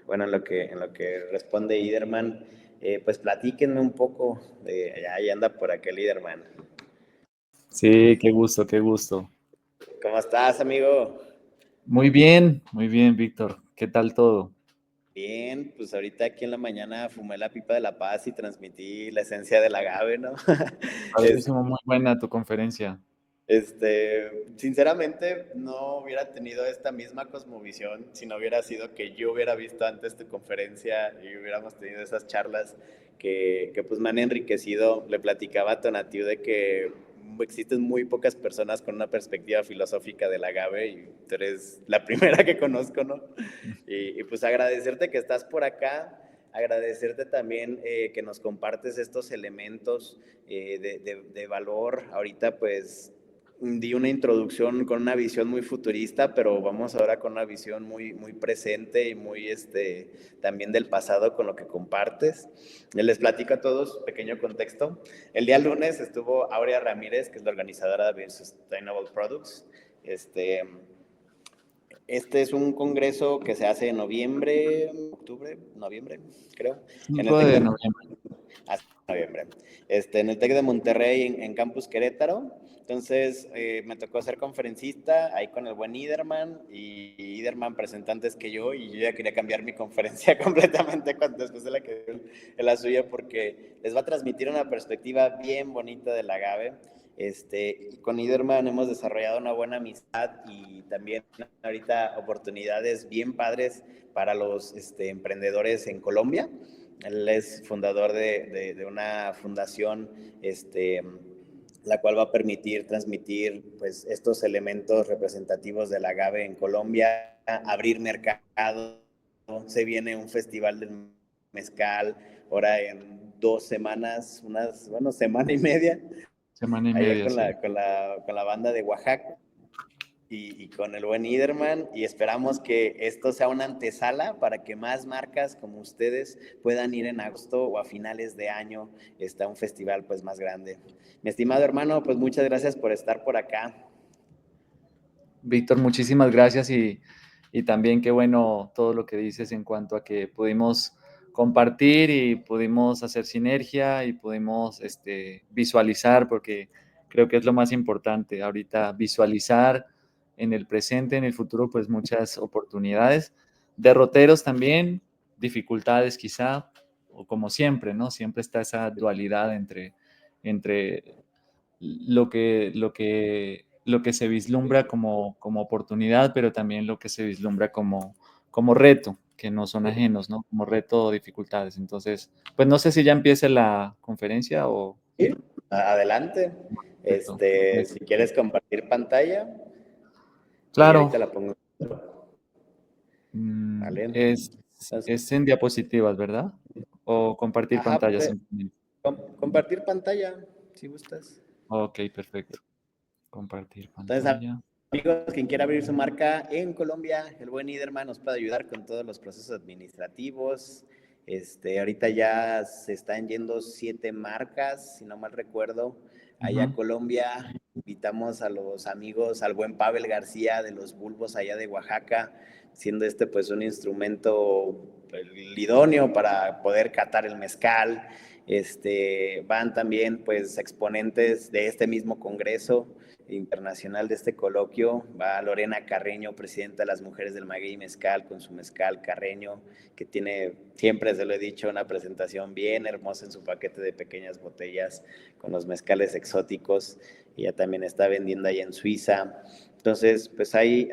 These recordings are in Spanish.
Bueno, en lo que responde Iderman, pues platíquenme un poco, ahí anda por aquel Iderman. Sí, qué gusto, qué gusto. ¿Cómo estás, amigo? Muy bien, Víctor. ¿Qué tal todo? Bien, pues ahorita aquí en la mañana fumé la pipa de la paz y transmití la esencia del agave, ¿no? Es- Padrísimo, muy buena tu conferencia. Sinceramente, no hubiera tenido esta misma cosmovisión si no hubiera sido que yo hubiera visto antes tu conferencia y hubiéramos tenido esas charlas que pues me han enriquecido. Le platicaba a Tonatiu de que existen muy pocas personas con una perspectiva filosófica del agave y tú eres la primera que conozco, ¿no? Pues agradecerte que estás por acá, agradecerte también que nos compartes estos elementos de valor. Ahorita pues di una introducción con una visión muy futurista, pero vamos ahora con una visión muy presente y muy también del pasado con lo que compartes. Les platico a todos, pequeño contexto. El día lunes estuvo Aurea Ramírez, que es la organizadora de Sustainable Products. Este, este es un congreso que se hace en noviembre, octubre, noviembre, creo, en el 5 TEC de de noviembre. hasta noviembre. En el TEC de Monterrey, en Campus Querétaro. Entonces, me tocó ser conferencista ahí con el buen Iderman, y Iderman presentó antes que yo, y yo ya quería cambiar mi conferencia completamente después de la que dio la suya, porque les va a transmitir una perspectiva bien bonita del agave. Con Iderman hemos desarrollado una buena amistad y también ahorita oportunidades bien padres para los emprendedores en Colombia. Él es fundador de una fundación, la cual va a permitir transmitir pues, estos elementos representativos del agave en Colombia, abrir mercado. Se viene un festival del mezcal, ahora en 2 semanas, bueno, semana y media, Semana y allá media, sí. con la banda de Oaxaca con el buen Iderman, y esperamos que esto sea una antesala para que más marcas como ustedes puedan ir en agosto o a finales de año a un festival pues más grande. Mi estimado hermano, pues muchas gracias por estar por acá. Víctor, muchísimas gracias y también qué bueno todo lo que dices en cuanto a que pudimos compartir y pudimos hacer sinergia y pudimos visualizar, porque creo que es lo más importante ahorita, visualizar en el presente, en el futuro, pues muchas oportunidades, derroteros también, dificultades quizá, o como siempre, ¿no? Siempre está esa dualidad entre lo que se vislumbra como oportunidad, pero también lo que se vislumbra como reto, que no son ajenos, ¿no? Como reto o dificultades. Entonces, pues no sé si ya empiece la conferencia o... ¿Sí? Adelante. Perfecto. Si quieres compartir pantalla, ahí Claro, ahorita la pongo. mm, ¿Vale? es, Entonces, es en diapositivas, ¿verdad? O compartir ajá, pantalla simplemente. compartir pantalla, si gustas. Ok, perfecto. Compartir Entonces, pantalla. amigos, quien quiera abrir su marca en Colombia, el buen Iderman nos puede ayudar con todos los procesos administrativos. Ahorita ya se están yendo 7 marcas, si no mal recuerdo, allá a Ujú. Colombia. Invitamos a los amigos, al buen Pavel García de los Bulbos allá de Oaxaca, siendo pues un instrumento idóneo para poder catar el mezcal. Van también pues exponentes de este mismo congreso internacional de este coloquio. Va Lorena Carreño, presidenta de las Mujeres del Maguey Mezcal, con su mezcal Carreño, que tiene, siempre se lo he dicho, una presentación bien hermosa en su paquete de pequeñas botellas con los mezcales exóticos. Ella también está vendiendo ahí en Suiza. Entonces, pues hay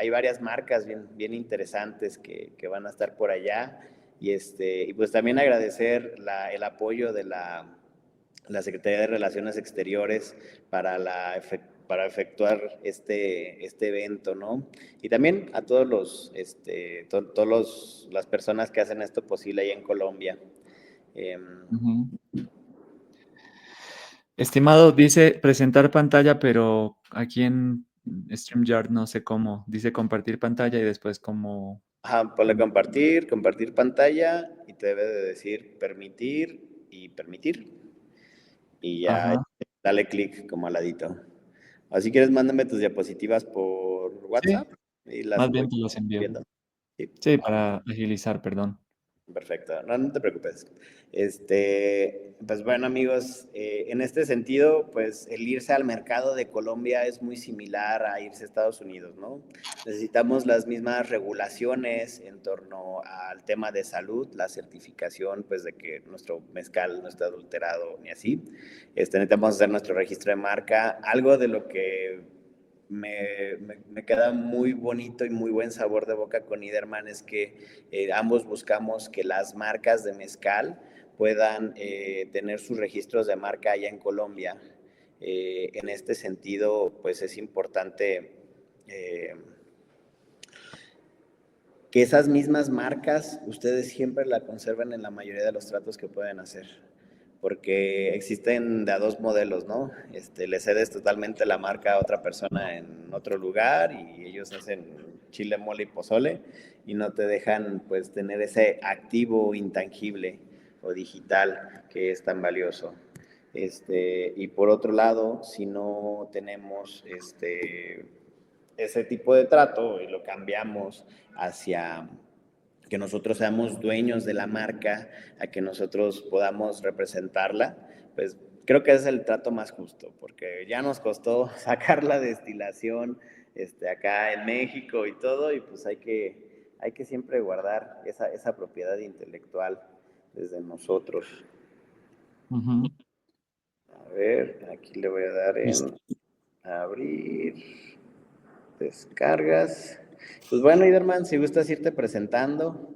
varias marcas bien interesantes que van a estar por allá. Y pues también agradecer el apoyo de la Secretaría de Relaciones Exteriores para, para efectuar este evento, ¿no? Y también a todos las personas que hacen esto posible ahí en Colombia. Eh, Ujú. Estimado, dice presentar pantalla, pero aquí en StreamYard no sé cómo. Dice compartir pantalla y después como... ponle compartir pantalla y te debe de decir permitir y permitir. Y ya Ajá. dale clic como al ladito. Así quieres, mándame tus diapositivas por Sí, WhatsApp y las más voy bien te los envío. viendo. Sí. Sí, para agilizar, perdón. Perfecto, no, no te preocupes. Pues bueno, amigos, en este sentido, pues el irse al mercado de Colombia es muy similar a irse a Estados Unidos, ¿no? Necesitamos las mismas regulaciones en torno al tema de salud, la certificación, pues de que nuestro mezcal no está adulterado ni así. Necesitamos hacer nuestro registro de marca, algo de lo que me queda muy bonito y muy buen sabor de boca con Iderman es que ambos buscamos que las marcas de mezcal puedan tener sus registros de marca allá en Colombia. En este sentido, pues es importante eh, que esas mismas marcas ustedes siempre la conserven en la mayoría de los tratos que pueden hacer. Porque existen de a dos modelos, ¿no? Le cedes totalmente la marca a otra persona en otro lugar y ellos hacen chile, mole y pozole y no te dejan pues tener ese activo intangible o digital que es tan valioso. Y por otro lado, si no tenemos ese tipo de trato y lo cambiamos hacia que nosotros seamos dueños de la marca, a que nosotros podamos representarla, pues creo que es el trato más justo, porque ya nos costó sacar la destilación acá en México y todo, y pues hay que siempre guardar esa propiedad intelectual desde nosotros. Ujú. A ver, aquí le voy a dar Listo. en abrir. Descargas. Pues bueno, Iderman, si gustas irte presentando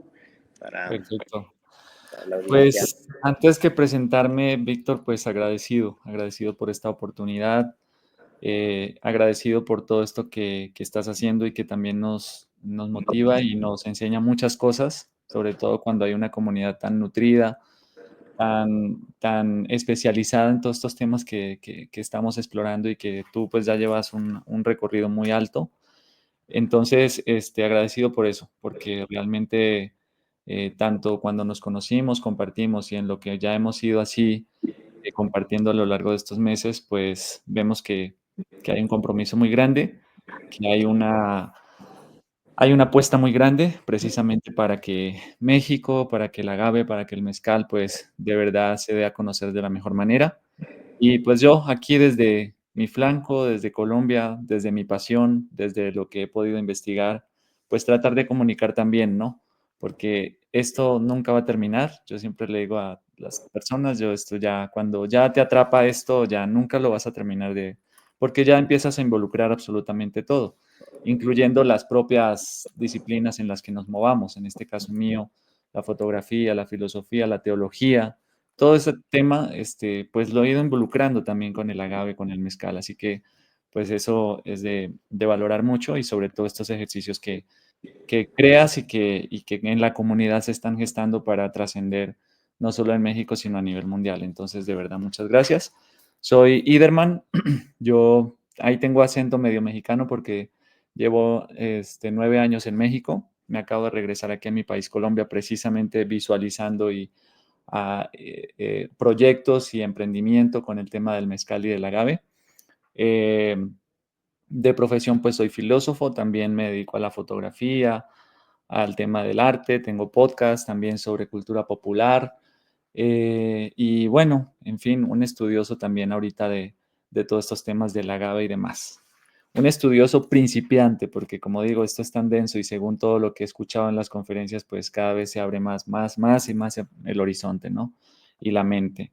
para, Perfecto. para la audiencia. Pues antes que presentarme, Víctor, pues agradecido por esta oportunidad, agradecido por todo esto que estás haciendo y que también nos motiva y nos enseña muchas cosas, sobre todo cuando hay una comunidad tan nutrida, tan especializada en todos estos temas que estamos explorando y que tú pues ya llevas un recorrido muy alto. Entonces, agradecido por eso, porque realmente tanto cuando nos conocimos, compartimos y en lo que ya hemos ido así compartiendo a lo largo de estos meses, pues vemos que hay un compromiso muy grande, que hay una apuesta muy grande precisamente para que México, para que el agave, para que el mezcal, pues de verdad se dé a conocer de la mejor manera. Y pues yo aquí desde mi flanco, desde Colombia, desde mi pasión, desde lo que he podido investigar, pues tratar de comunicar también, ¿no? Porque esto nunca va a terminar. Yo siempre le digo a las personas, yo esto ya, cuando ya te atrapa esto, ya nunca lo vas a terminar de, porque ya empiezas a involucrar absolutamente todo, incluyendo las propias disciplinas en las que nos movamos, en este caso mío, la fotografía, la filosofía, la teología, todo ese tema, pues lo he ido involucrando también con el agave, con el mezcal, así que pues eso es de valorar mucho y sobre todo estos ejercicios que creas y que en la comunidad se están gestando para trascender no solo en México, sino a nivel mundial. Entonces, de verdad, muchas gracias. Soy Iderman, yo ahí tengo acento medio mexicano porque llevo 9 años en México, me acabo de regresar aquí a mi país, Colombia, precisamente visualizando y proyectos y emprendimiento con el tema del mezcal y del agave. Eh, de profesión, pues soy filósofo, también me dedico a la fotografía, al tema del arte, tengo podcast también sobre cultura popular y bueno, en fin, un estudioso también ahorita de todos estos temas del agave y demás. Un estudioso principiante, porque como digo, esto es tan denso y según todo lo que he escuchado en las conferencias, pues cada vez se abre más y más el horizonte, ¿no? Y la mente.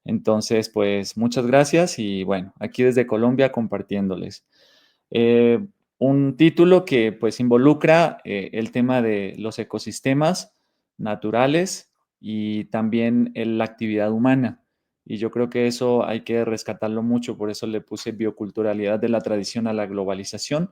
Entonces, pues muchas gracias y bueno, aquí desde Colombia compartiéndoles. Eh, un título que pues involucra el tema de los ecosistemas naturales y también la actividad humana. Y yo creo que eso hay que rescatarlo mucho, por eso le puse bioculturalidad de la tradición a la globalización,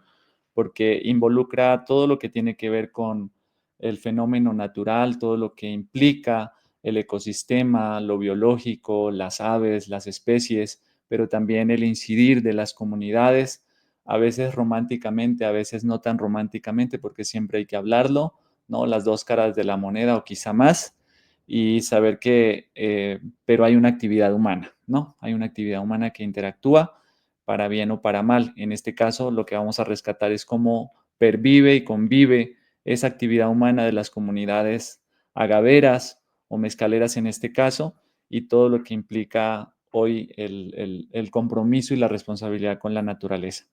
porque involucra todo lo que tiene que ver con el fenómeno natural, todo lo que implica el ecosistema, lo biológico, las aves, las especies, pero también el incidir de las comunidades, a veces románticamente, a veces no tan románticamente, porque siempre hay que hablarlo, ¿no? Las dos caras de la moneda o quizá más, y saber que, pero hay una actividad humana, ¿no? Hay una actividad humana que interactúa para bien o para mal. En este caso, lo que vamos a rescatar es cómo pervive y convive esa actividad humana de las comunidades agaveras o mezcaleras en este caso, y todo lo que implica hoy el compromiso y la responsabilidad con la naturaleza.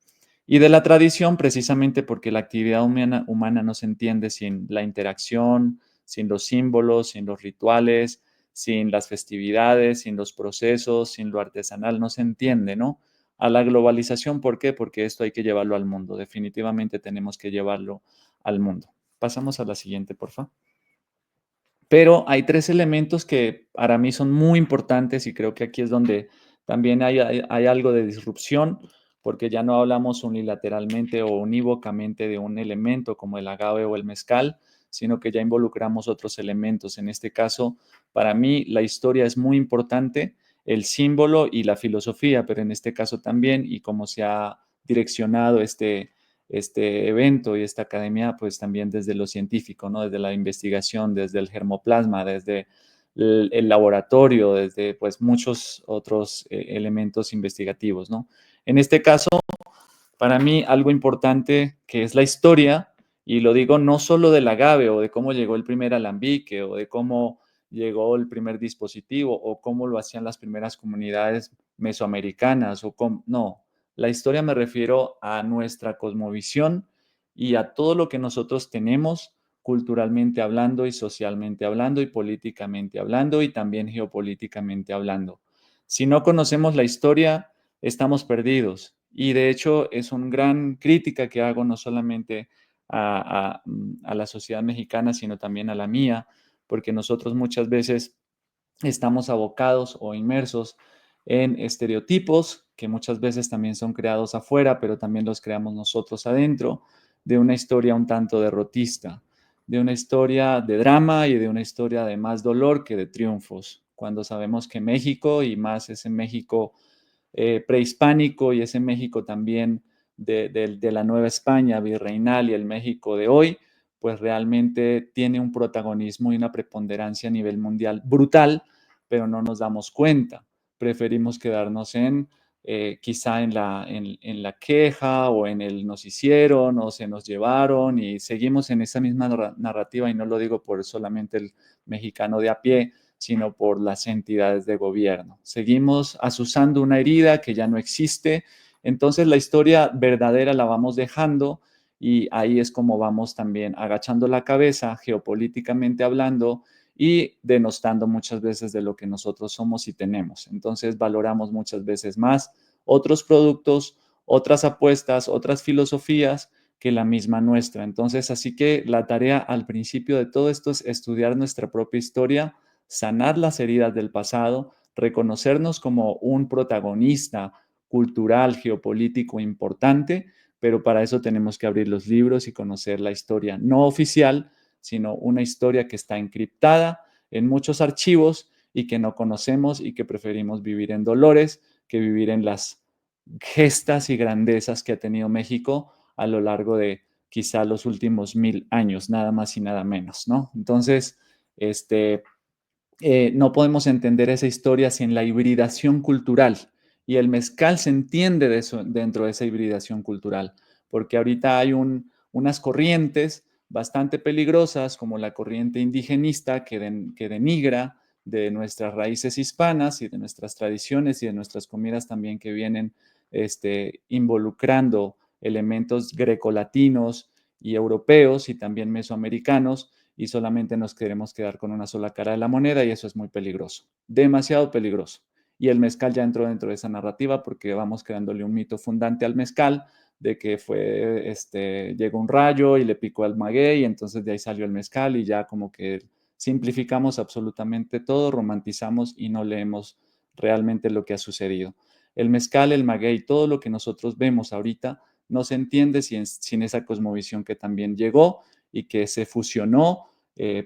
Y de la tradición, precisamente porque la actividad humana no se entiende sin la interacción, sin los símbolos, sin los rituales, sin las festividades, sin los procesos, sin lo artesanal, no se entiende, ¿no? A la globalización, ¿por qué? Porque esto hay que llevarlo al mundo, definitivamente tenemos que llevarlo al mundo. Pasamos a la siguiente, por favor. Pero hay tres elementos que para mí son muy importantes y creo que aquí es donde también hay algo de disrupción, porque ya no hablamos unilateralmente o unívocamente de un elemento como el agave o el mezcal, sino que ya involucramos otros elementos. En este caso, para mí, la historia es muy importante, el símbolo y la filosofía, pero en este caso también, y cómo se ha direccionado este evento y esta academia, pues también desde lo científico, ¿no? Desde la investigación, desde el germoplasma, desde el laboratorio, desde pues muchos otros elementos investigativos, ¿no? En este caso, para mí algo importante que es la historia, y lo digo no solo del agave o de cómo llegó el primer alambique o de cómo llegó el primer dispositivo o cómo lo hacían las primeras comunidades mesoamericanas o cómo, no, la historia me refiero a nuestra cosmovisión y a todo lo que nosotros tenemos culturalmente hablando y socialmente hablando y políticamente hablando y también geopolíticamente hablando. Si no conocemos la historia, estamos perdidos. Y de hecho es una gran crítica que hago no solamente a la sociedad mexicana, sino también a la mía, porque nosotros muchas veces estamos abocados o inmersos en estereotipos que muchas veces también son creados afuera, pero también los creamos nosotros adentro, de una historia un tanto derrotista, de una historia de drama y de una historia de más dolor que de triunfos, cuando sabemos que México, y más ese México prehispánico y ese México también de la Nueva España virreinal y el México de hoy, pues realmente tiene un protagonismo y una preponderancia a nivel mundial brutal, pero no nos damos cuenta. Preferimos quedarnos quizá en la queja o en el nos hicieron o se nos llevaron y seguimos en esa misma narrativa y no lo digo por solamente el mexicano de a pie, sino por las entidades de gobierno. Seguimos azuzando una herida que ya no existe, entonces la historia verdadera la vamos dejando y ahí es como vamos también agachando la cabeza geopolíticamente hablando y denostando muchas veces de lo que nosotros somos y tenemos. Entonces valoramos muchas veces más otros productos, otras apuestas, otras filosofías que la misma nuestra. Entonces, así que la tarea al principio de todo esto es estudiar nuestra propia historia, sanar las heridas del pasado, reconocernos como un protagonista cultural, geopolítico importante, pero para eso tenemos que abrir los libros y conocer la historia no oficial, sino una historia que está encriptada en muchos archivos y que no conocemos y que preferimos vivir en dolores que vivir en las gestas y grandezas que ha tenido México a lo largo de quizá los últimos 1000 años, nada más y nada menos, ¿no? Entonces, no podemos entender esa historia sin la hibridación cultural. Y el mezcal se entiende de eso, dentro de esa hibridación cultural, porque ahorita hay unas corrientes bastante peligrosas, como la corriente indigenista que denigra de nuestras raíces hispanas y de nuestras tradiciones y de nuestras comidas también que vienen involucrando elementos grecolatinos y europeos y también mesoamericanos y solamente nos queremos quedar con una sola cara de la moneda y eso es muy peligroso, demasiado peligroso. Y el mezcal ya entró dentro de esa narrativa porque vamos creándole un mito fundante al mezcal de que llegó un rayo y le picó al maguey y entonces de ahí salió el mezcal y ya como que simplificamos absolutamente todo, romantizamos y no leemos realmente lo que ha sucedido. El mezcal, el maguey, todo lo que nosotros vemos ahorita no se entiende sin esa cosmovisión que también llegó y que se fusionó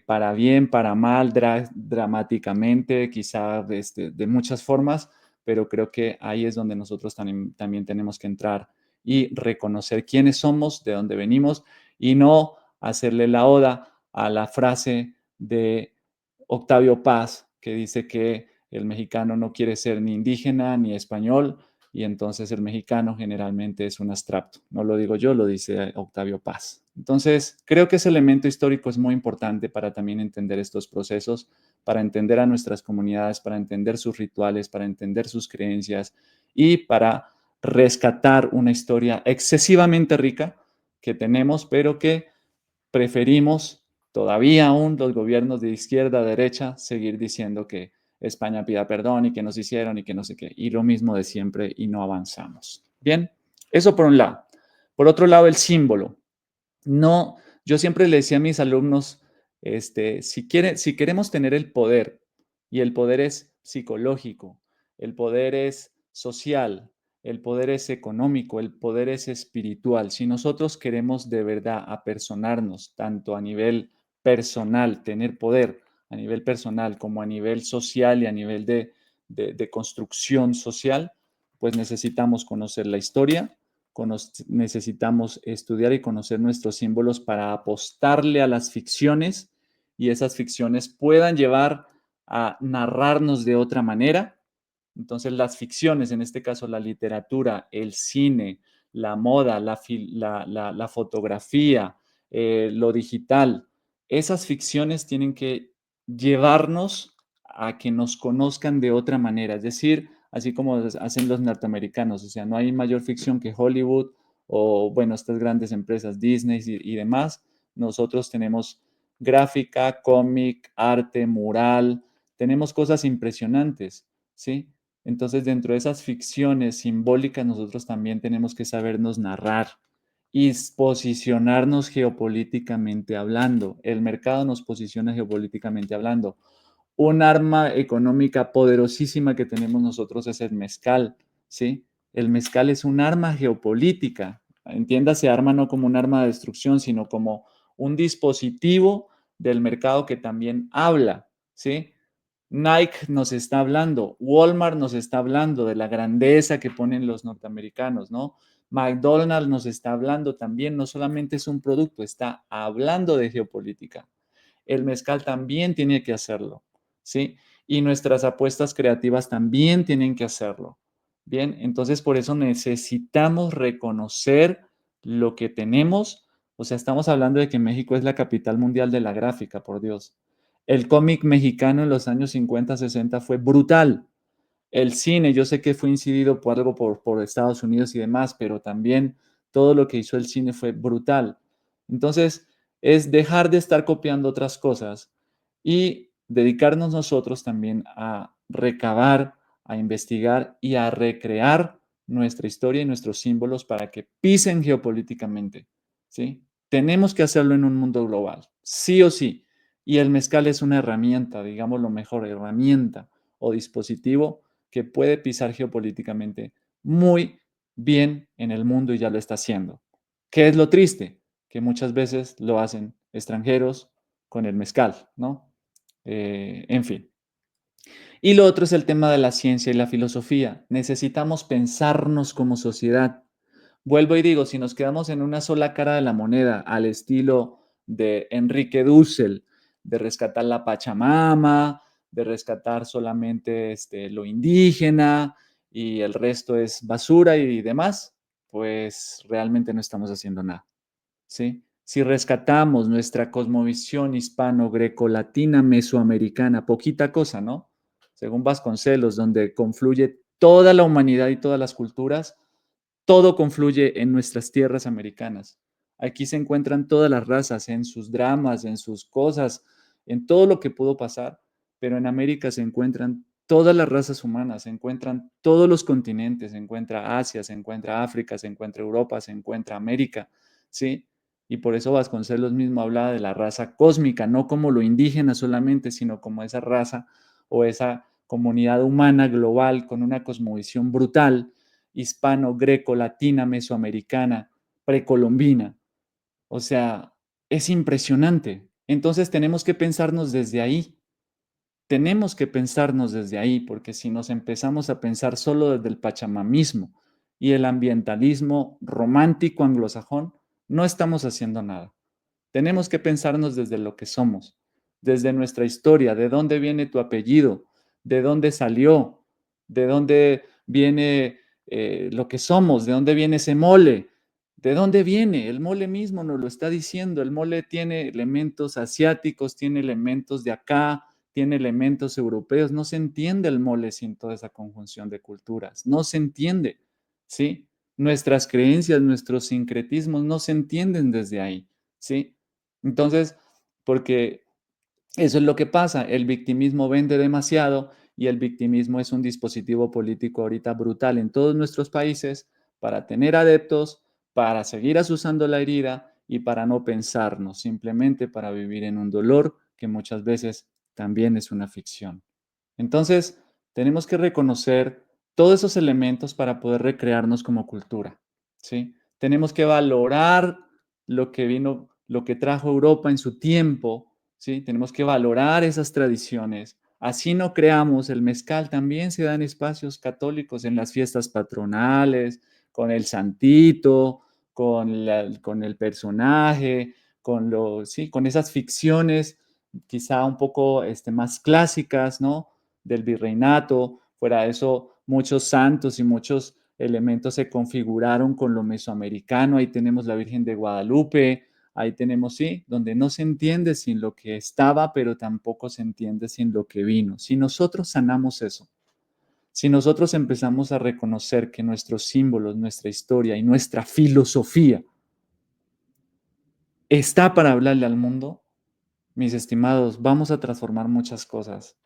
para bien, para mal, dramáticamente, quizá de muchas formas, pero creo que ahí es donde nosotros también tenemos que entrar y reconocer quiénes somos, de dónde venimos y no hacerle la oda a la frase de Octavio Paz que dice que el mexicano no quiere ser ni indígena ni español y entonces el mexicano generalmente es un abstracto. No lo digo yo, lo dice Octavio Paz. Entonces, creo que ese elemento histórico es muy importante para también entender estos procesos, para entender a nuestras comunidades, para entender sus rituales, para entender sus creencias y para rescatar una historia excesivamente rica que tenemos, pero que preferimos todavía aún los gobiernos de izquierda, derecha, seguir diciendo que España pida perdón y que nos hicieron y que no sé qué, y lo mismo de siempre y no avanzamos. Bien, eso por un lado. Por otro lado, el símbolo. No, yo siempre le decía a mis alumnos, si queremos tener el poder, y el poder es psicológico, el poder es social, el poder es económico, el poder es espiritual. Si nosotros queremos de verdad apersonarnos, tanto a nivel personal, tener poder a nivel personal como a nivel social y a nivel de construcción social, pues necesitamos conocer la historia, necesitamos estudiar y conocer nuestros símbolos para apostarle a las ficciones y esas ficciones puedan llevar a narrarnos de otra manera. Entonces las ficciones, en este caso la literatura, el cine, la moda, la fotografía, lo digital, esas ficciones tienen que llevarnos a que nos conozcan de otra manera, es decir, así como hacen los norteamericanos, o sea, no hay mayor ficción que Hollywood o, bueno, estas grandes empresas, Disney y demás. Nosotros tenemos gráfica, cómic, arte, mural, tenemos cosas impresionantes, ¿sí? Entonces, dentro de esas ficciones simbólicas, nosotros también tenemos que sabernos narrar y posicionarnos geopolíticamente hablando. El mercado nos posiciona geopolíticamente hablando. Un arma económica poderosísima que tenemos nosotros es el mezcal, ¿sí? El mezcal es un arma geopolítica. Entiéndase arma no como un arma de destrucción, sino como un dispositivo del mercado que también habla, ¿sí? Nike nos está hablando, Walmart nos está hablando de la grandeza que ponen los norteamericanos, ¿no? McDonald's nos está hablando también, no solamente es un producto, está hablando de geopolítica. El mezcal también tiene que hacerlo, ¿sí? Y nuestras apuestas creativas también tienen que hacerlo. Bien, entonces por eso necesitamos reconocer lo que tenemos. O sea, estamos hablando de que México es la capital mundial de la gráfica, por Dios. El cómic mexicano en los años 50, 60 fue brutal. El cine, yo sé que fue incidido por algo por Estados Unidos y demás, pero también todo lo que hizo el cine fue brutal. Entonces, es dejar de estar copiando otras cosas y dedicarnos nosotros también a recabar, a investigar y a recrear nuestra historia y nuestros símbolos para que pisen geopolíticamente, ¿sí? Tenemos que hacerlo en un mundo global, sí o sí. Y el mezcal es una herramienta, digamos lo mejor, herramienta o dispositivo que puede pisar geopolíticamente muy bien en el mundo y ya lo está haciendo. ¿Qué es lo triste? Que muchas veces lo hacen extranjeros con el mezcal, ¿no? En fin. Y lo otro es el tema de la ciencia y la filosofía. Necesitamos pensarnos como sociedad. Vuelvo y digo, si nos quedamos en una sola cara de la moneda, al estilo de Enrique Dussel, de rescatar la Pachamama, de rescatar solamente lo indígena y el resto es basura y demás, pues realmente no estamos haciendo nada, ¿sí? Si rescatamos nuestra cosmovisión hispano-greco-latina mesoamericana, poquita cosa, ¿no? Según Vasconcelos, donde confluye toda la humanidad y todas las culturas, todo confluye en nuestras tierras americanas. Aquí se encuentran todas las razas, en sus dramas, en sus cosas, en todo lo que pudo pasar, pero en América se encuentran todas las razas humanas, se encuentran todos los continentes, se encuentra Asia, se encuentra África, se encuentra Europa, se encuentra América, ¿sí? Y por eso Vasconcelos mismo hablaba de la raza cósmica, no como lo indígena solamente, sino como esa raza o esa comunidad humana global con una cosmovisión brutal, hispano, greco, latina, mesoamericana, precolombina. O sea, es impresionante. Entonces tenemos que pensarnos desde ahí. Tenemos que pensarnos desde ahí, porque si nos empezamos a pensar solo desde el pachamamismo y el ambientalismo romántico anglosajón, no estamos haciendo nada. Tenemos que pensarnos desde lo que somos, desde nuestra historia, de dónde viene tu apellido, de dónde salió, de dónde viene lo que somos, de dónde viene ese mole, ¿De dónde viene? El mole mismo nos lo está diciendo. El mole tiene elementos asiáticos, tiene elementos de acá, tiene elementos europeos. No se entiende el mole sin toda esa conjunción de culturas. No se entiende, ¿sí? Nuestras creencias, nuestros sincretismos no se entienden desde ahí, ¿sí? Entonces, porque eso es lo que pasa. El victimismo vende demasiado y el victimismo es un dispositivo político ahorita brutal en todos nuestros países para tener adeptos, para seguir asusando la herida y para no pensarnos, simplemente para vivir en un dolor que muchas veces también es una ficción. Entonces, tenemos que reconocer todos esos elementos para poder recrearnos como cultura, ¿sí? Tenemos que valorar lo que vino, lo que trajo Europa en su tiempo, ¿sí? Tenemos que valorar esas tradiciones. Así no creamos, el mezcal también se da en espacios católicos, en las fiestas patronales, con el santito, con el personaje, sí, con esas ficciones quizá un poco más clásicas, ¿no? Del virreinato. Fuera de eso, muchos santos y muchos elementos se configuraron con lo mesoamericano. Ahí tenemos la Virgen de Guadalupe, ahí tenemos, sí, donde no se entiende sin lo que estaba, pero tampoco se entiende sin lo que vino. Si nosotros sanamos eso, si nosotros empezamos a reconocer que nuestros símbolos, nuestra historia y nuestra filosofía está para hablarle al mundo, mis estimados, vamos a transformar muchas cosas.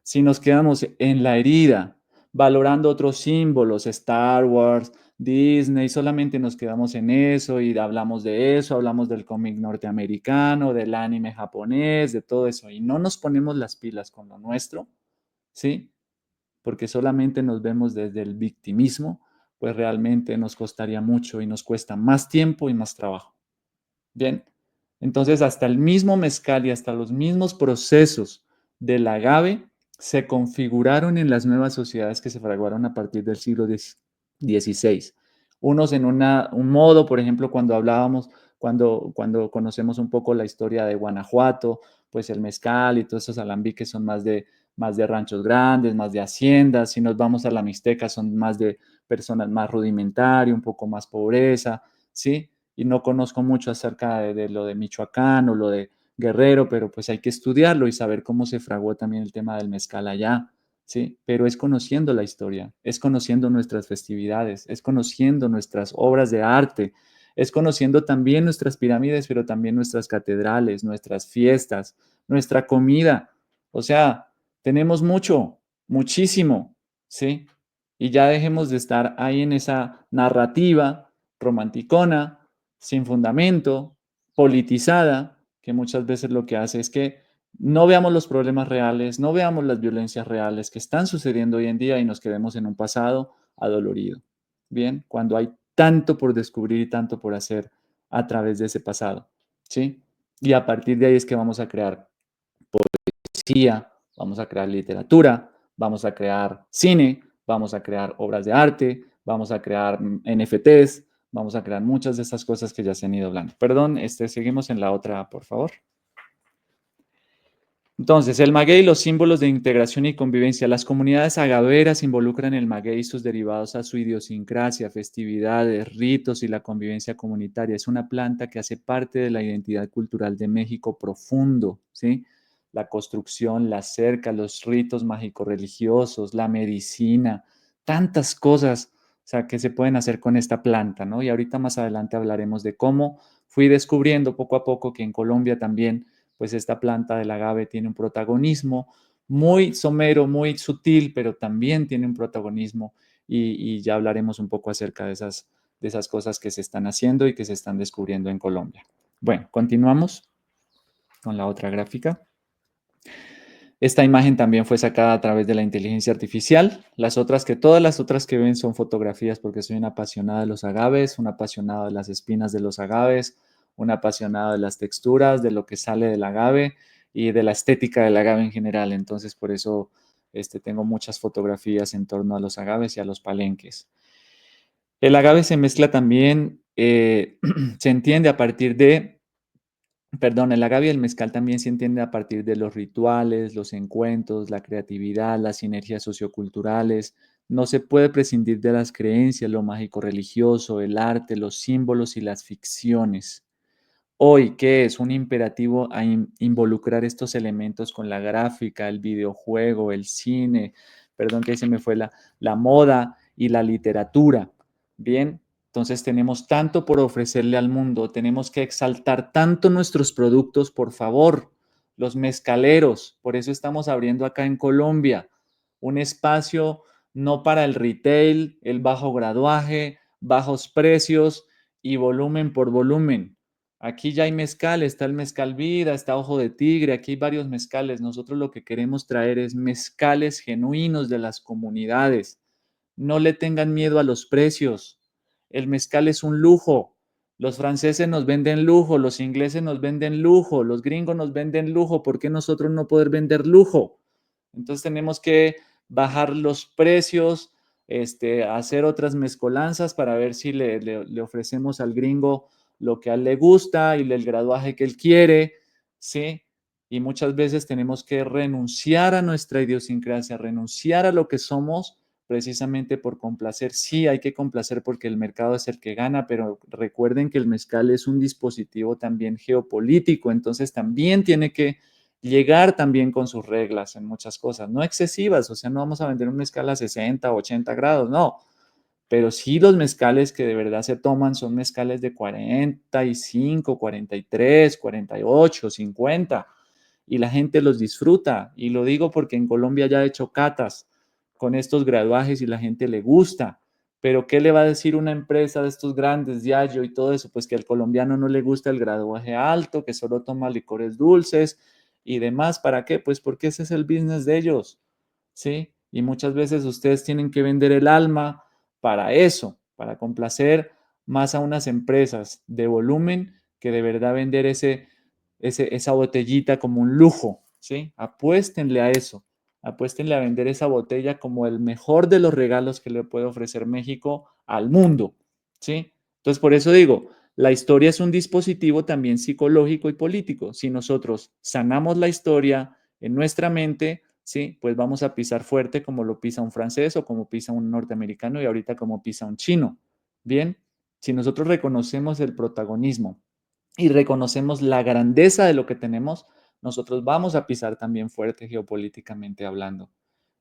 Si nos quedamos en la herida, valorando otros símbolos, Star Wars, Disney, solamente nos quedamos en eso y hablamos de eso, hablamos del cómic norteamericano, del anime japonés, de todo eso, y no nos ponemos las pilas con lo nuestro, ¿sí? Porque solamente nos vemos desde el victimismo, pues realmente nos costaría mucho y nos cuesta más tiempo y más trabajo. Bien, entonces hasta el mismo mezcal y hasta los mismos procesos del agave se configuraron en las nuevas sociedades que se fraguaron a partir del siglo XVI. Unos en un modo, por ejemplo, cuando hablábamos, cuando conocemos un poco la historia de Guanajuato, pues el mezcal y todos esos alambiques son más de ranchos grandes, más de haciendas. Si nos vamos a la Mixteca, son más de personas más rudimentarias, un poco más pobreza, ¿sí? Y no conozco mucho acerca de lo de Michoacán o lo de Guerrero, pero pues hay que estudiarlo y saber cómo se fraguó también el tema del mezcal allá, ¿sí? Pero es conociendo la historia, es conociendo nuestras festividades, es conociendo nuestras obras de arte, es conociendo también nuestras pirámides, pero también nuestras catedrales, nuestras fiestas, nuestra comida. O sea, tenemos mucho, muchísimo, ¿sí? Y ya dejemos de estar ahí en esa narrativa romanticona, sin fundamento, politizada, que muchas veces lo que hace es que no veamos los problemas reales, no veamos las violencias reales que están sucediendo hoy en día y nos quedemos en un pasado adolorido. Bien, cuando hay tanto por descubrir y tanto por hacer a través de ese pasado, ¿sí? Y a partir de ahí es que vamos a crear poesía, vamos a crear literatura, vamos a crear cine, vamos a crear obras de arte, vamos a crear NFTs, vamos a crear muchas de esas cosas que ya se han ido hablando. Perdón, seguimos en la otra, por favor. Entonces, el maguey y los símbolos de integración y convivencia. Las comunidades agaveras involucran el maguey y sus derivados a su idiosincrasia, festividades, ritos y la convivencia comunitaria. Es una planta que hace parte de la identidad cultural de México profundo, ¿sí? La construcción, la cerca, los ritos mágico-religiosos, la medicina, tantas cosas, o sea, que se pueden hacer con esta planta, ¿no? Y ahorita más adelante hablaremos de cómo fui descubriendo poco a poco que en Colombia también pues esta planta del agave tiene un protagonismo muy somero, muy sutil, pero también tiene un protagonismo y ya hablaremos un poco acerca de esas cosas que se están haciendo y que se están descubriendo en Colombia. Bueno, continuamos con la otra gráfica. Esta imagen también fue sacada a través de la inteligencia artificial. Todas las otras que ven son fotografías porque soy un apasionado de los agaves, un apasionado de las espinas de los agaves, un apasionado de las texturas, de lo que sale del agave y de la estética del agave en general. Entonces, por eso tengo muchas fotografías en torno a los agaves y a los palenques. El agave se mezcla también, se entiende a partir de Perdón, el agave y el mezcal también se entiende a partir de los rituales, los encuentros, la creatividad, las sinergias socioculturales, No se puede prescindir de las creencias, lo mágico religioso, el arte, los símbolos y las ficciones. Hoy, ¿qué es? Un imperativo a involucrar estos elementos con la gráfica, el videojuego, el cine, perdón que se me fue la moda y la literatura. Bien, entonces tenemos tanto por ofrecerle al mundo, tenemos que exaltar tanto nuestros productos, por favor, los mezcaleros, por eso estamos abriendo acá en Colombia un espacio no para el retail, el bajo graduaje, bajos precios y volumen por volumen. Aquí ya hay mezcal, está el mezcal vida, está ojo de tigre, aquí hay varios mezcales. Nosotros lo que queremos traer es mezcales genuinos de las comunidades. No le tengan miedo a los precios. El mezcal es un lujo. Los franceses nos venden lujo, los ingleses nos venden lujo, los gringos nos venden lujo. ¿Por qué nosotros no poder vender lujo? Entonces tenemos que bajar los precios, hacer otras mezcolanzas para ver si le ofrecemos al gringo lo que a él le gusta y el graduaje que él quiere, ¿sí? Y muchas veces tenemos que renunciar a nuestra idiosincrasia, renunciar a lo que somos precisamente por complacer. Sí, hay que complacer porque el mercado es el que gana, pero recuerden que el mezcal es un dispositivo también geopolítico, entonces también tiene que llegar también con sus reglas en muchas cosas, no excesivas, o sea, no vamos a vender un mezcal a 60, 80 grados, no, pero sí los mezcales que de verdad se toman son mezcales de 45, 43, 48, 50 y la gente los disfruta. Y lo digo porque en Colombia ya he hecho catas con estos graduajes y la gente le gusta. Pero ¿qué le va a decir una empresa de estos grandes, Diageo y todo eso? Pues que al colombiano no le gusta el graduaje alto, que solo toma licores dulces y demás. ¿Para qué? Pues porque ese es el business de ellos, ¿sí? Y muchas veces ustedes tienen que vender el alma para eso, para complacer más a unas empresas de volumen que de verdad vender esa botellita como un lujo, ¿sí? Apuéstenle a eso, apuéstenle a vender esa botella como el mejor de los regalos que le puede ofrecer México al mundo, ¿sí? Entonces, por eso digo, la historia es un dispositivo también psicológico y político. Si nosotros sanamos la historia en nuestra mente, ¿sí? Pues vamos a pisar fuerte como lo pisa un francés o como pisa un norteamericano y ahorita como pisa un chino. Bien, si nosotros reconocemos el protagonismo y reconocemos la grandeza de lo que tenemos, nosotros vamos a pisar también fuerte geopolíticamente hablando,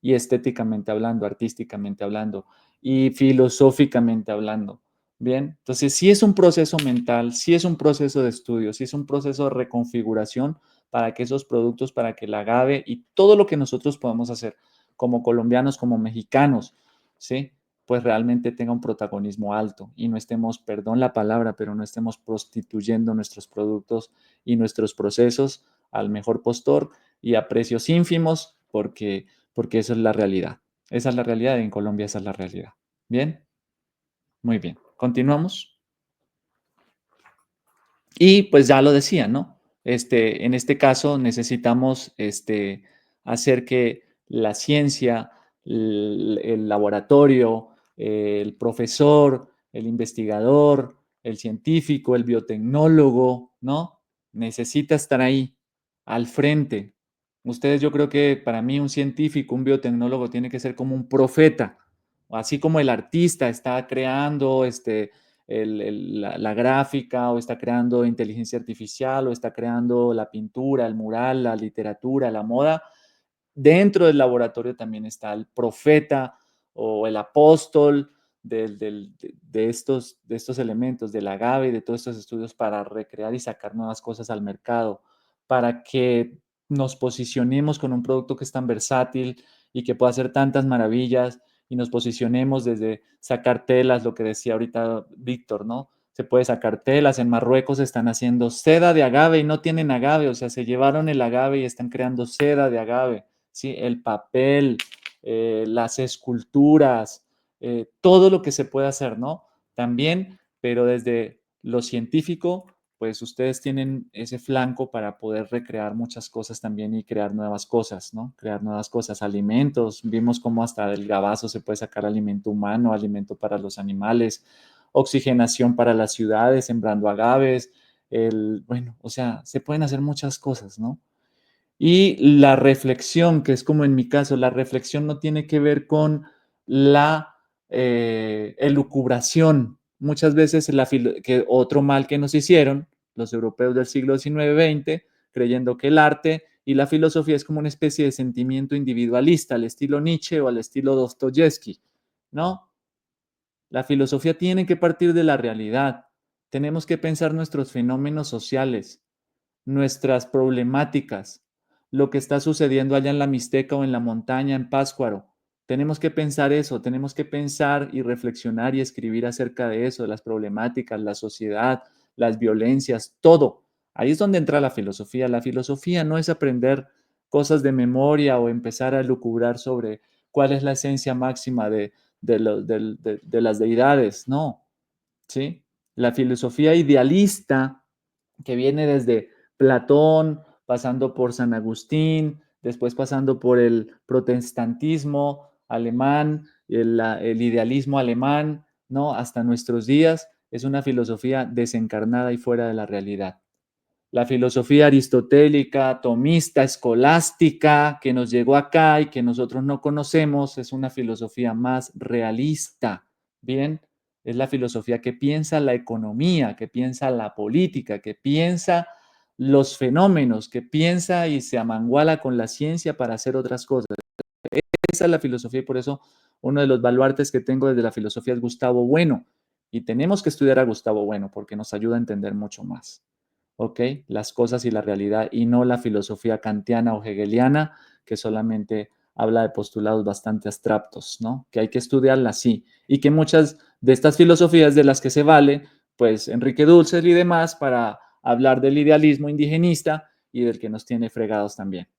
y estéticamente hablando, artísticamente hablando, y filosóficamente hablando. Bien, entonces sí es un proceso mental, sí es un proceso de estudio, sí es un proceso de reconfiguración para que esos productos, para que el agave y todo lo que nosotros podamos hacer como colombianos, como mexicanos, ¿sí? Pues realmente tenga un protagonismo alto y no estemos, perdón la palabra, pero no estemos prostituyendo nuestros productos y nuestros procesos al mejor postor y a precios ínfimos, porque esa es la realidad. Esa es la realidad y en Colombia esa es la realidad. Bien, muy bien. Continuamos. Y pues ya lo decía, ¿no? En este caso necesitamos hacer que la ciencia, el laboratorio, el profesor, el investigador, el científico, el biotecnólogo, ¿no? Necesita estar ahí, al frente. Ustedes, yo creo que para mí un científico, un biotecnólogo tiene que ser como un profeta, así como el artista está creando la gráfica o está creando inteligencia artificial o está creando la pintura, el mural, la literatura, la moda. Dentro del laboratorio también está el profeta o el apóstol de estos elementos, del agave y de todos estos estudios para recrear y sacar nuevas cosas al mercado, para que nos posicionemos con un producto que es tan versátil y que pueda hacer tantas maravillas y nos posicionemos desde sacar telas, lo que decía ahorita Víctor, ¿no? Se puede sacar telas, en Marruecos están haciendo seda de agave y no tienen agave, o sea, se llevaron el agave y están creando seda de agave, ¿sí? El papel, las esculturas, todo lo que se puede hacer, ¿no? También, pero desde lo científico, pues ustedes tienen ese flanco para poder recrear muchas cosas también y crear nuevas cosas, ¿no? Crear nuevas cosas, alimentos. Vimos cómo hasta del gabazo se puede sacar alimento humano, alimento para los animales, oxigenación para las ciudades, sembrando agaves, bueno, o sea, se pueden hacer muchas cosas, ¿no? Y la reflexión, que es como en mi caso, la reflexión no tiene que ver con la elucubración. Muchas veces que otro mal que nos hicieron los europeos del siglo XIX-XX, creyendo que el arte y la filosofía es como una especie de sentimiento individualista, al estilo Nietzsche o al estilo Dostoyevsky, ¿no? La filosofía tiene que partir de la realidad. Tenemos que pensar nuestros fenómenos sociales, nuestras problemáticas, lo que está sucediendo allá en la Mixteca o en la montaña, en Pátzcuaro. Tenemos que pensar eso, tenemos que pensar y reflexionar y escribir acerca de eso, de las problemáticas, la sociedad, las violencias, todo. Ahí es donde entra la filosofía. La filosofía no es aprender cosas de memoria o empezar a lucubrar sobre cuál es la esencia máxima de las deidades, no, ¿sí? La filosofía idealista que viene desde Platón, pasando por San Agustín, después pasando por el protestantismo alemán, el idealismo alemán, ¿no? Hasta nuestros días, es una filosofía desencarnada y fuera de la realidad. La filosofía aristotélica, tomista, escolástica, que nos llegó acá y que nosotros no conocemos, es una filosofía más realista, ¿bien? Es la filosofía que piensa la economía, que piensa la política, que piensa los fenómenos, que piensa y se amanguala con la ciencia para hacer otras cosas. Esa es la filosofía y por eso uno de los baluartes que tengo desde la filosofía es Gustavo Bueno. Y tenemos que estudiar a Gustavo Bueno porque nos ayuda a entender mucho más. ¿Ok? Las cosas y la realidad y no la filosofía kantiana o hegeliana que solamente habla de postulados bastante abstractos, ¿no? Que hay que estudiarlas, sí. Y que muchas de estas filosofías de las que se vale, pues Enrique Dulces y demás para hablar del idealismo indigenista y del que nos tiene fregados también.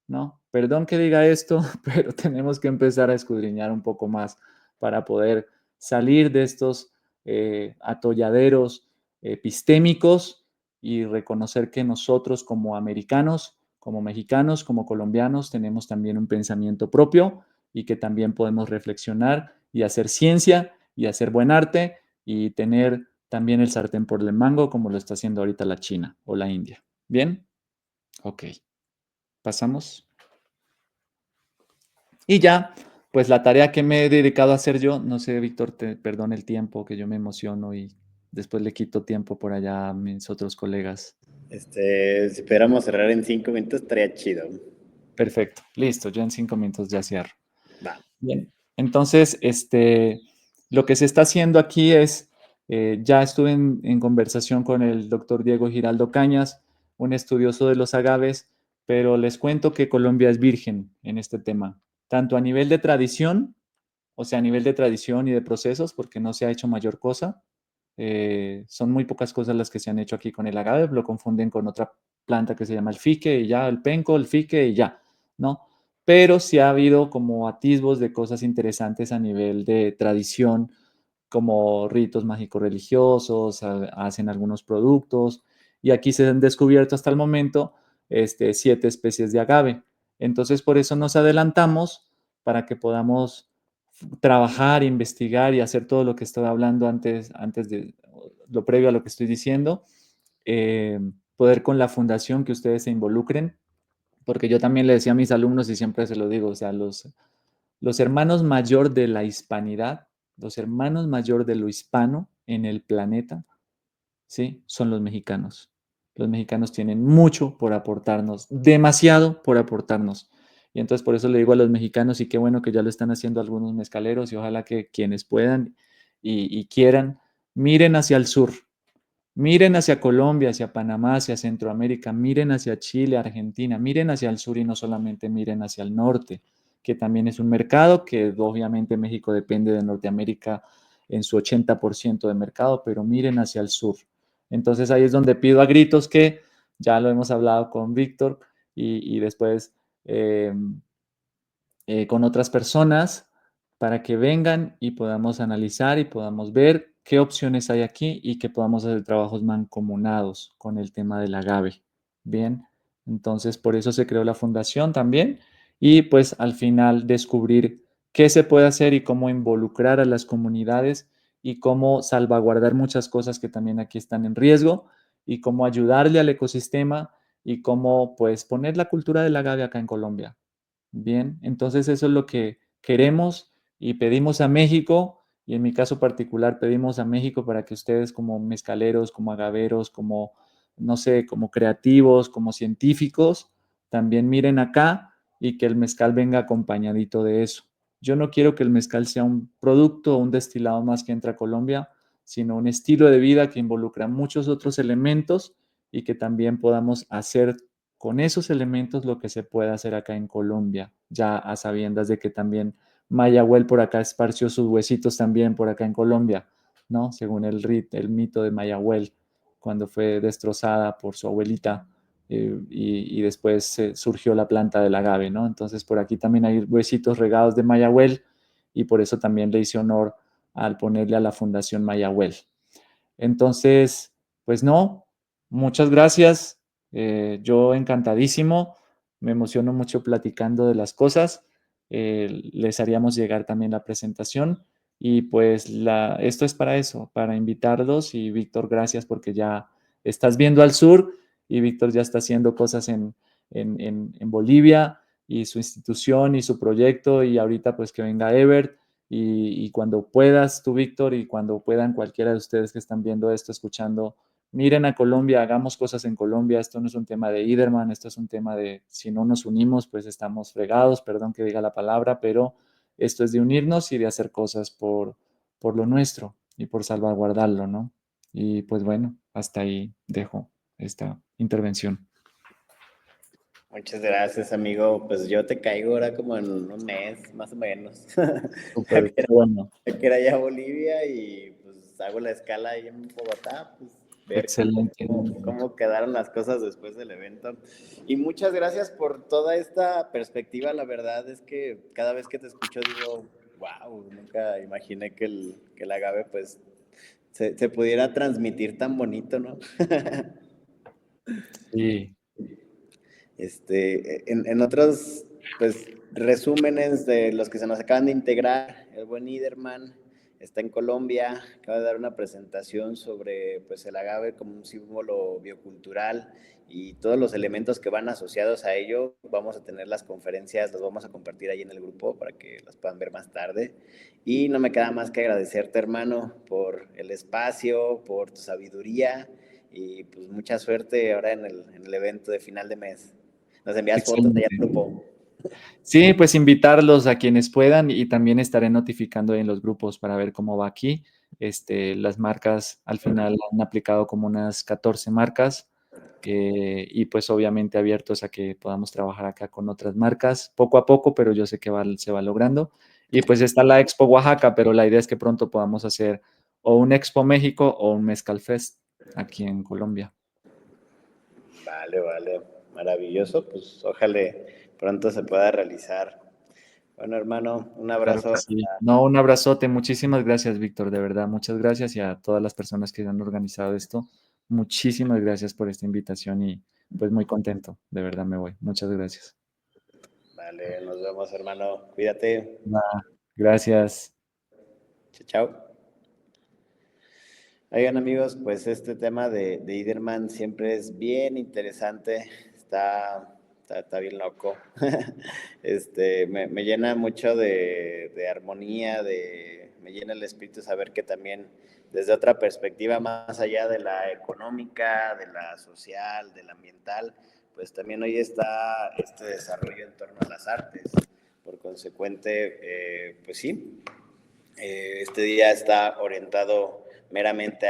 ¿No? Perdón que diga esto, pero tenemos que empezar a escudriñar un poco más para poder salir de estos atolladeros epistémicos y reconocer que nosotros como americanos, como mexicanos, como colombianos, tenemos también un pensamiento propio y que también podemos reflexionar y hacer ciencia y hacer buen arte y tener también el sartén por el mango como lo está haciendo ahorita la China o la India. ¿Bien? Ok. Pasamos. Y ya, pues la tarea que me he dedicado a hacer yo, no sé, Víctor, te perdone el tiempo, que yo me emociono y después le quito tiempo por allá a mis otros colegas. Si pudiéramos cerrar en 5 minutos, estaría chido. Perfecto, listo, yo en 5 minutos ya cierro. Va. Bien, entonces, lo que se está haciendo aquí es, ya estuve en conversación con el doctor Diego Giraldo Cañas, un estudioso de los agaves, pero les cuento que Colombia es virgen en este tema, tanto a nivel de tradición, o sea, a nivel de tradición y de procesos, porque no se ha hecho mayor cosa. Son muy pocas cosas las que se han hecho aquí con el agave, lo confunden con otra planta que se llama el fique y ya, el penco, el fique y ya, ¿no? Pero sí ha habido como atisbos de cosas interesantes a nivel de tradición, como ritos mágicos religiosos, hacen algunos productos, y aquí se han descubierto hasta el momento 7 especies de agave. Entonces, por eso nos adelantamos para que podamos trabajar, investigar y hacer todo lo que estaba hablando antes de lo previo a lo que estoy diciendo, poder con la fundación que ustedes se involucren, porque yo también le decía a mis alumnos y siempre se lo digo, o sea, los hermanos mayor de la hispanidad, los hermanos mayor de lo hispano en el planeta, ¿sí? Son los mexicanos. Los mexicanos tienen mucho por aportarnos, demasiado por aportarnos. Y entonces por eso le digo a los mexicanos, y qué bueno que ya lo están haciendo algunos mezcaleros, y ojalá que quienes puedan y quieran, miren hacia el sur, miren hacia Colombia, hacia Panamá, hacia Centroamérica, miren hacia Chile, Argentina, miren hacia el sur y no solamente miren hacia el norte, que también es un mercado que obviamente México depende de Norteamérica en su 80% de mercado, pero miren hacia el sur. Entonces ahí es donde pido a gritos que ya lo hemos hablado con Víctor y después eh, con otras personas para que vengan y podamos analizar y podamos ver qué opciones hay aquí y que podamos hacer trabajos mancomunados con el tema del agave. Bien, entonces por eso se creó la fundación también y pues al final descubrir qué se puede hacer y cómo involucrar a las comunidades y cómo salvaguardar muchas cosas que también aquí están en riesgo y cómo ayudarle al ecosistema y cómo pues poner la cultura del agave acá en Colombia. Bien, entonces eso es lo que queremos y pedimos a México, y en mi caso particular pedimos a México para que ustedes como mezcaleros, como agaveros, como, no sé, como creativos, como científicos, también miren acá y que el mezcal venga acompañadito de eso. Yo no quiero que el mezcal sea un producto o un destilado más que entra a Colombia, sino un estilo de vida que involucra muchos otros elementos y que también podamos hacer con esos elementos lo que se puede hacer acá en Colombia, ya a sabiendas de que también Mayagüel por acá esparció sus huesitos también por acá en Colombia, ¿no? Según el mito de Mayagüel, cuando fue destrozada por su abuelita y después surgió la planta del agave, ¿no? Entonces por aquí también hay huesitos regados de Mayagüel y por eso también le hice honor al ponerle a la Fundación Mayagüel. Entonces, pues no, muchas gracias. Yo encantadísimo, me emociono mucho platicando de las cosas. Les haríamos llegar también la presentación y pues esto es para eso, para invitarlos y Víctor, gracias porque ya estás viendo al sur y Víctor ya está haciendo cosas en Bolivia y su institución y su proyecto y ahorita pues que venga Ebert y cuando puedas tú, Víctor, y cuando puedan cualquiera de ustedes que están viendo esto, escuchando, miren a Colombia, hagamos cosas en Colombia. Esto no es un tema de Iderman, esto es un tema de si no nos unimos, pues estamos fregados, perdón que diga la palabra, pero esto es de unirnos y de hacer cosas por lo nuestro y por salvaguardarlo, ¿no? Y pues bueno, hasta ahí dejo esta intervención. Muchas gracias, amigo. Pues yo te caigo ahora como en un mes, más o menos. Súper, qué bueno, Que era ya Bolivia y pues hago la escala ahí en Bogotá, pues ver excelente. cómo quedaron las cosas después del evento. Y muchas gracias por toda esta perspectiva. La verdad es que cada vez que te escucho digo, wow, nunca imaginé que el agave pues se pudiera transmitir tan bonito, ¿no? Sí, En otros, pues, resúmenes de los que se nos acaban de integrar, el buen Iderman está en Colombia, acaba de dar una presentación sobre, pues, el agave como un símbolo biocultural y todos los elementos que van asociados a ello. Vamos a tener las conferencias, las vamos a compartir ahí en el grupo para que las puedan ver más tarde. Y no me queda más que agradecerte, hermano, por el espacio, por tu sabiduría y pues mucha suerte ahora en el evento de final de mes. Nos envías fotos allá al excelente. grupo. Sí, pues invitarlos a quienes puedan y también estaré notificando en los grupos para ver cómo va aquí. Las marcas al final han aplicado como unas 14 marcas y pues obviamente abiertos a que podamos trabajar acá con otras marcas poco a poco, pero yo sé que se va logrando. Y pues está la Expo Oaxaca, pero la idea es que pronto podamos hacer o un Expo México o un Mezcal Fest aquí en Colombia. Vale, vale. Maravilloso. Pues ojalá pronto se pueda realizar. Bueno, hermano, un Claro abrazo. que sí. No, un abrazote. Muchísimas gracias, Víctor. De verdad, muchas gracias y a todas las personas que han organizado esto. Muchísimas gracias por esta invitación y pues muy contento. De verdad me voy. Muchas gracias. Vale, nos vemos, hermano. Cuídate. Va, gracias. Chao, chao. Oigan, amigos, pues este tema de Iderman siempre es bien interesante. Está bien loco. Me llena mucho de armonía, me llena el espíritu saber que también desde otra perspectiva, más allá de la económica, de la social, de la ambiental, pues también hoy está este desarrollo en torno a las artes. Por consecuente, pues sí, este día está orientado meramente